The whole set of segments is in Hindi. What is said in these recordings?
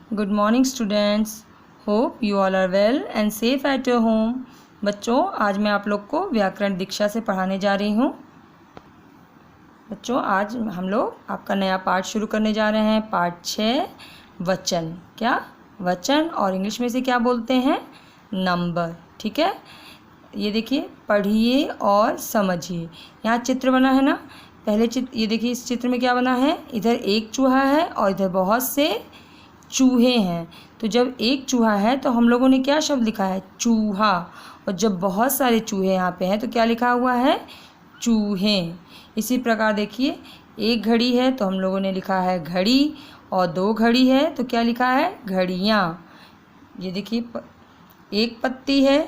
Good morning students. Hope you all are well and safe at your home. बच्चों, आज मैं आप लोग को व्याकरण दीक्षा से पढ़ाने जा रही हूँ। बच्चों, आज हम लोग आपका नया पाठ शुरू करने जा रहे हैं। पाठ 6 वचन। क्या वचन और इंग्लिश में से क्या बोलते हैं? नंबर। ठीक है, ये देखिए, पढ़िए और समझिए। यहाँ चित्र बना है ना, पहले चित्र ये देखिए, इस चित्र में क्या बना है? इधर एक चूहा है और इधर बहुत से चूहे हैं। तो जब एक चूहा है तो हम लोगों ने क्या शब्द लिखा है? चूहा। और जब बहुत सारे चूहे यहाँ पे हैं तो क्या लिखा हुआ है? चूहे। इसी प्रकार देखिए, एक घड़ी है तो हम लोगों ने लिखा है घड़ी, और 2 घड़ी है तो क्या लिखा है? घड़ियाँ। ये देखिए, एक पत्ती है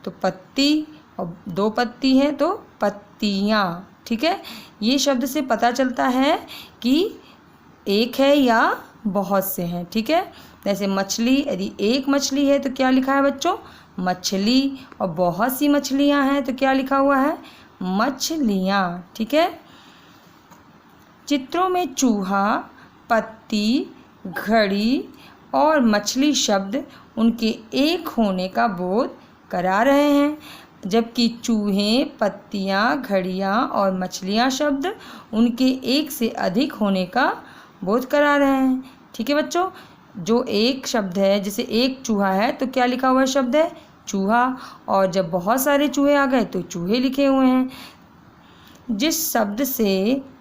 तो पत्ती, और 2 पत्ती है तो पत्तियाँ। ठीक है, ये शब्द से पता चलता है कि एक है या बहुत से हैं। ठीक है, जैसे मछली, यदि एक मछली है तो क्या लिखा है बच्चों? मछली। और बहुत सी मछलियां हैं तो क्या लिखा हुआ है? मछलियां। ठीक है, चित्रों में चूहा, पत्ती, घड़ी और मछली शब्द उनके एक होने का बोध करा रहे हैं, जबकि चूहे, पत्तियां, घड़ियां और मछलियां शब्द उनके एक से अधिक होने का बोध करा रहे हैं। ठीक है बच्चों, जो एक शब्द है, जैसे एक चूहा है तो क्या लिखा हुआ शब्द है? चूहा। और जब बहुत सारे चूहे आ गए तो चूहे लिखे हुए हैं। जिस शब्द से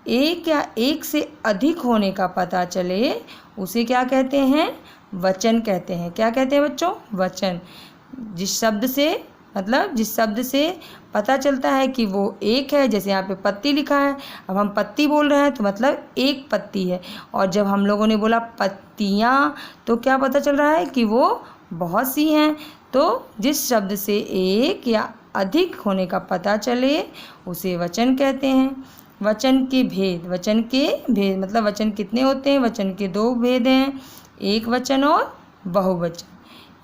एक या एक से अधिक होने का पता चले उसे क्या कहते हैं? वचन कहते हैं। क्या कहते हैं बच्चों? वचन। जिस शब्द से, मतलब जिस शब्द से पता चलता है कि वो एक है, जैसे यहाँ पे पत्ती लिखा है, अब हम पत्ती बोल रहे हैं तो मतलब एक पत्ती है। और जब हम लोगों ने बोला पत्तियाँ तो क्या पता चल रहा है? कि वो बहुत सी हैं। तो जिस शब्द से एक या अधिक होने का पता चले उसे वचन कहते हैं। वचन के भेद। वचन के भेद मतलब वचन कितने होते हैं? वचन के 2 भेद हैं, एक वचन और बहुवचन।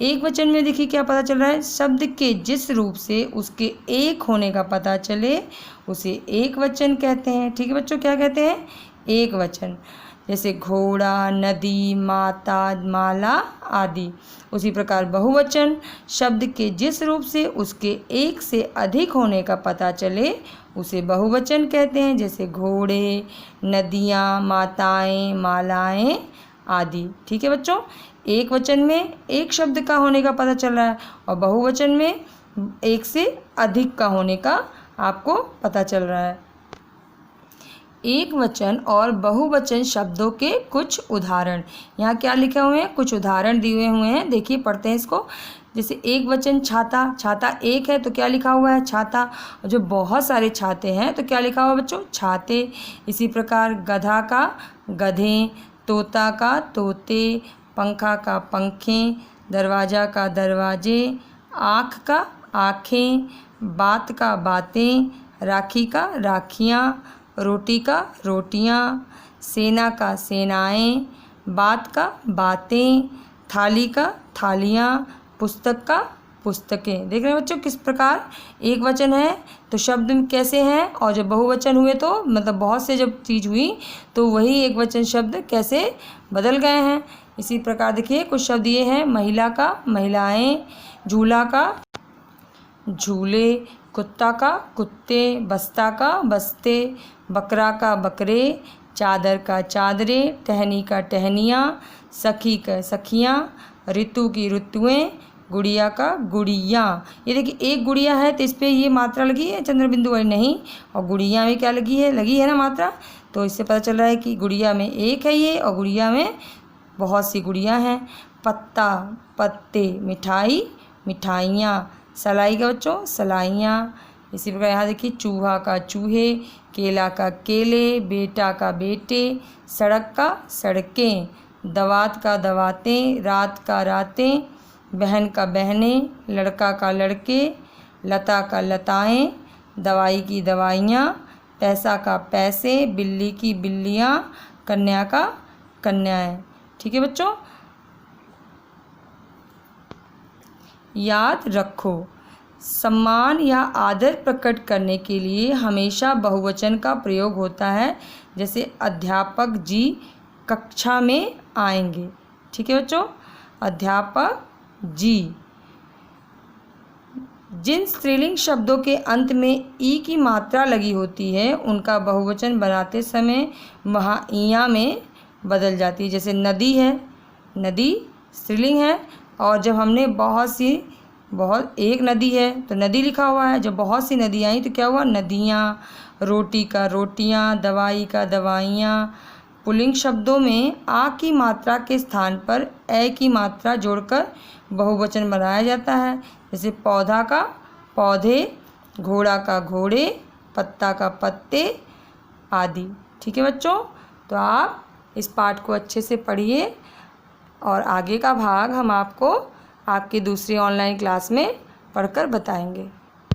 एक वचन में देखिए क्या पता चल रहा है? शब्द के जिस रूप से उसके एक होने का पता चले उसे एक वचन कहते हैं। ठीक है बच्चों, क्या कहते हैं? एक वचन। जैसे घोड़ा, नदी, माता, माला आदि। उसी प्रकार बहुवचन, शब्द के जिस रूप से उसके एक से अधिक होने का पता चले उसे बहुवचन कहते हैं, जैसे घोड़े, नदियाँ, माताएं, मालाएं आदि। ठीक है बच्चों, एक वचन में एक शब्द का होने का पता चल रहा है और बहुवचन में एक से अधिक का होने का आपको पता चल रहा है। एक वचन और बहुवचन शब्दों के कुछ उदाहरण। यहाँ क्या लिखे हुए हैं? कुछ उदाहरण दिए हुए हैं, देखिए पढ़ते हैं इसको। जैसे एक वचन छाता। छाता एक है तो क्या लिखा हुआ है? छाता। और जो बहुत सारे छाते हैं तो क्या लिखा हुआ है बच्चों? छाते। इसी प्रकार गधा का गधे, तोता का तोते, पंखा का पंखे, दरवाज़ा का दरवाजे, आँख का आँखें, बात का बातें, राखी का राखियाँ, रोटी का रोटियाँ, सेना का सेनाएं, बात का बातें, थाली का थालियाँ, पुस्तक का पुस्तकें। देख रहे हैं बच्चों किस प्रकार एक वचन है तो शब्द कैसे हैं, और जब बहुवचन हुए तो मतलब बहुत से जब चीज़ हुई तो वही एक वचन शब्द कैसे बदल गए हैं। इसी प्रकार देखिए कुछ शब्द ये हैं, महिला का महिलाएं, झूला का झूले, कुत्ता का कुत्ते, बस्ता का बस्ते, बकरा का बकरे, चादर का चादरें, टहनी का टहनियाँ, सखी का सखियाँ, ऋतु की ऋतुएँ, गुड़िया का गुड़ियाँ। ये देखिए एक गुड़िया है तो इस पर ये मात्रा लगी है चंद्र बिंदु वाली नहीं, और गुड़िया में क्या लगी है ना मात्रा। तो इससे पता चल रहा है कि गुड़िया में एक है ये और गुड़िया में बहुत सी गुड़ियाँ हैं। पत्ता, पत्ते, मिठाई, मिठाइयाँ, सलाई का बच्चों सलाइयाँ। इसी प्रकार यहाँ देखिए चूहा का चूहे, केला का केले, बेटा का बेटे, सड़क का सड़कें, दवात का दवातें, रात का रातें, बहन का बहनें, लड़का का लड़के, लता का लताएं, दवाई की दवाइयाँ, पैसा का पैसे, बिल्ली की बिल्लियाँ, कन्या का कन्याएं। ठीक है बच्चों, याद रखो, सम्मान या आदर प्रकट करने के लिए हमेशा बहुवचन का प्रयोग होता है। जैसे अध्यापक जी कक्षा में आएंगे। ठीक है बच्चों। अध्यापक जी। जिन स्त्रीलिंग शब्दों के अंत में ई की मात्रा लगी होती है उनका बहुवचन बनाते समय वहाँ इया में बदल जाती है। जैसे नदी है, नदी स्त्रीलिंग है, और जब हमने एक नदी है तो नदी लिखा हुआ है, जब बहुत सी नदियाँ आई तो क्या हुआ, नदियाँ। रोटी का रोटियाँ, दवाई का दवाइयाँ। पुल्लिंग शब्दों में आ की मात्रा के स्थान पर ए की मात्रा जोड़कर बहुवचन बनाया जाता है। जैसे पौधा का पौधे, घोड़ा का घोड़े, पत्ता का पत्ते आदि। ठीक है बच्चों, तो आप इस पाठ को अच्छे से पढ़िए और आगे का भाग हम आपको आपकी दूसरी ऑनलाइन क्लास में पढ़कर बताएंगे।